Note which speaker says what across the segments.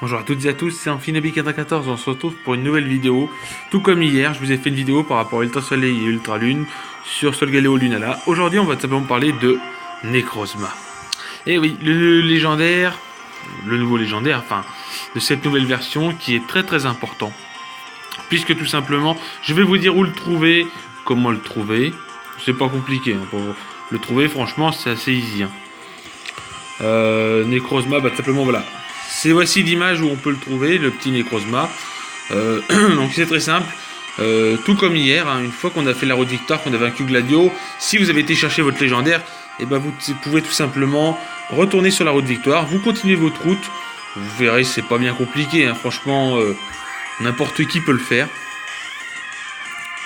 Speaker 1: Bonjour à toutes et à tous, c'est Infinabi94, on se retrouve pour une nouvelle vidéo. Tout comme hier, je vous ai fait une vidéo par rapport à Ultra Soleil et Ultra Lune sur Solgaleo Lunala. Aujourd'hui, on va simplement parler de Necrozma. Et oui, le légendaire, le nouveau légendaire, enfin, de cette nouvelle version qui est très important. Puisque tout simplement, je vais vous dire où le trouver, comment le trouver. C'est pas compliqué, hein, pour le trouver, franchement, c'est assez easy. Hein. Necrozma, bah simplement voilà. Voici l'image où on peut le trouver, le petit Necrozma. Donc c'est très simple. Tout comme hier, hein, une fois qu'on a fait la route victoire, qu'on a vaincu Gladio, si vous avez été chercher votre légendaire, et ben vous pouvez tout simplement retourner sur la route victoire, vous continuez votre route. Vous verrez, c'est pas bien compliqué, hein, franchement, n'importe qui peut le faire.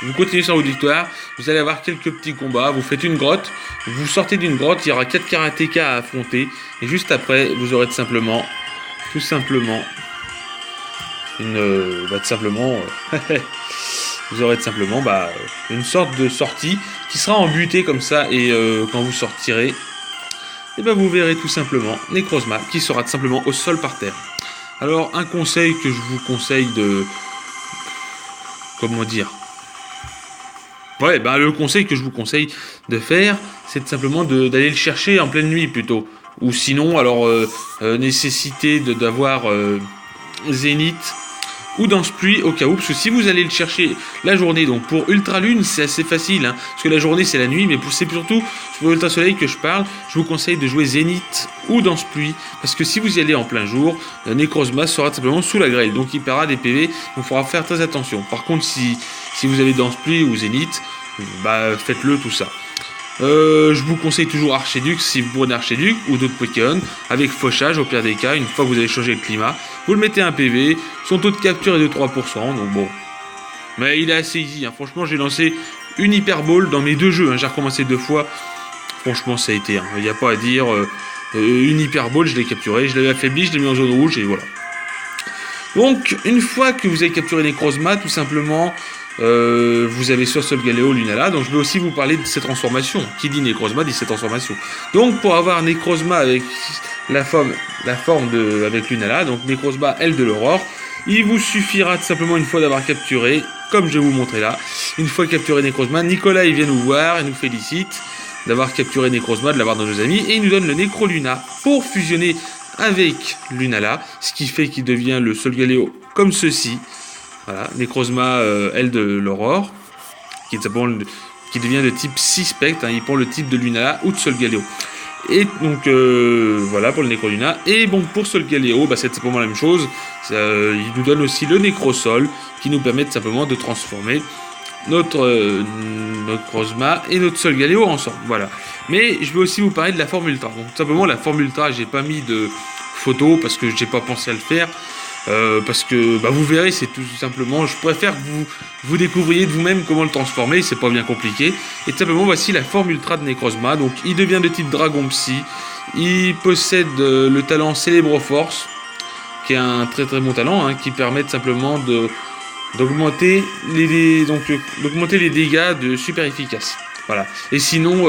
Speaker 1: Vous continuez sur la route victoire, vous allez avoir quelques petits combats, vous faites une grotte, vous sortez d'une grotte, il y aura 4 karatékas à affronter, et juste après, vous aurez tout simplement vous aurez tout simplement une sorte de sortie qui sera embutée comme ça, et quand vous sortirez, et ben vous verrez tout simplement Necrozma qui sera tout simplement au sol par terre. Alors un conseil que je vous conseille de, comment dire, le conseil que je vous conseille de faire, c'est tout simplement d'aller le chercher en pleine nuit plutôt. Ou sinon, alors, nécessité d'avoir Zénith ou Danse Pluie au cas où. Parce que si vous allez le chercher la journée, donc pour Ultra Lune, c'est assez facile. Hein, parce que la journée, c'est la nuit. Mais c'est surtout pour Ultra Soleil que je parle. Je vous conseille de jouer Zénith ou Danse Pluie. Parce que si vous y allez en plein jour, Necrozma sera simplement sous la grêle. Donc il perdra des PV. Donc il faudra faire très attention. Par contre, si vous avez Danse Pluie ou Zénith, faites-le tout ça. Je vous conseille toujours Archiduc si vous prenez Archiduc ou d'autres Pokémon avec fauchage au pire des cas. Une fois que vous avez changé le climat, vous le mettez un PV, son taux de capture est de 3%, donc bon, mais il est assez easy, hein. Franchement j'ai lancé une Hyper Ball dans mes deux jeux, hein. J'ai recommencé 2 fois, franchement ça a été, il n'y a pas à dire, une Hyper Ball je l'ai capturé, je l'avais affaibli, je l'ai mis en zone rouge et voilà. Donc une fois que vous avez capturé Necrozma, tout simplement, vous avez sur Solgaleo Lunala, donc je vais aussi vous parler de ces transformations. Qui dit Necrozma dit ces transformations. Donc pour avoir Necrozma avec la forme avec Lunala, donc Necrozma aile de l'aurore, il vous suffira tout simplement une fois d'avoir capturé, comme je vais vous montrer là, une fois capturé Necrozma, Nicolas il vient nous voir, il nous félicite d'avoir capturé Necrozma, de l'avoir dans nos amis, et il nous donne le Necroluna pour fusionner avec Lunala, ce qui fait qu'il devient le Solgaleo comme ceci. Voilà, Necrozma aile de l'aurore, qui devient de type 6 spectre, hein, il prend le type de Lunala ou de Solgaleo. Et donc voilà pour le Necroluna. Et bon, pour Solgaleo, c'est simplement la même chose. Il nous donne aussi le Necrosol, qui nous permet simplement de transformer notre Necrozma et notre Solgaleo ensemble. Voilà. Mais je vais aussi vous parler de la forme ultra. Donc tout simplement la forme ultra, j'ai pas mis de photo parce que j'ai pas pensé à le faire. Parce que vous verrez, c'est tout simplement, je préfère que vous découvriez de vous-même comment le transformer, c'est pas bien compliqué. Et tout simplement, voici la forme ultra de Necrozma. Donc il devient de type Dragon Psy, il possède le talent Célébroforce, qui est un très bon talent, hein, qui permet tout simplement d'augmenter les dégâts de super efficace. Voilà. Et sinon,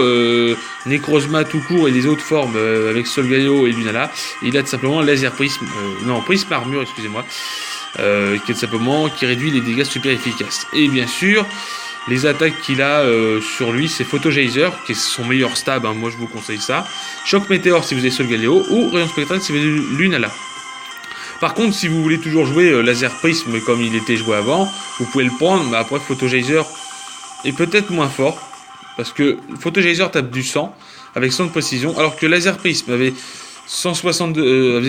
Speaker 1: Necrozma tout court et les autres formes avec Solgaleo et Lunala, il a tout simplement Laser Prisme, Prisme Armure, excusez-moi, qui réduit les dégâts super efficaces. Et bien sûr, les attaques qu'il a sur lui, c'est Photogeyser, qui est son meilleur stab, hein, moi je vous conseille ça. Choc Météore si vous avez Solgaleo, ou Rayon Spectral si vous avez Lunala. Par contre, si vous voulez toujours jouer Laser Prisme comme il était joué avant, vous pouvez le prendre, mais après Photogeyser est peut-être moins fort. Parce que Photogeyser tape du 100 avec 100 de précision, alors que Laser Prism avait 162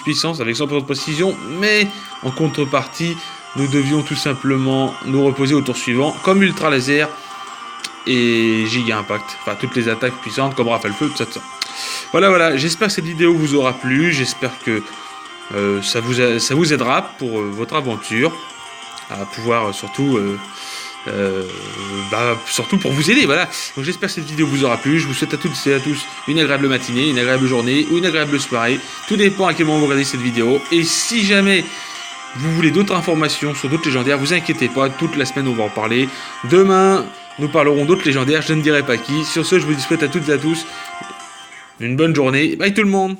Speaker 1: puissance avec 100% de précision, mais en contrepartie, nous devions tout simplement nous reposer au tour suivant, comme Ultra Laser et Giga Impact. Enfin, toutes les attaques puissantes comme Rafale Feu, tout ça. Voilà, j'espère que cette vidéo vous aura plu, j'espère que ça vous aidera pour votre aventure, à pouvoir surtout pour vous aider, voilà. Donc j'espère que cette vidéo vous aura plu. Je vous souhaite à toutes et à tous une agréable matinée, une agréable journée ou une agréable soirée. Tout dépend à quel moment vous regardez cette vidéo. Et si jamais vous voulez d'autres informations sur d'autres légendaires, vous inquiétez pas, toute la semaine on va en parler. Demain, nous parlerons d'autres légendaires, je ne dirai pas qui. Sur ce, je vous souhaite à toutes et à tous une bonne journée. Bye tout le monde.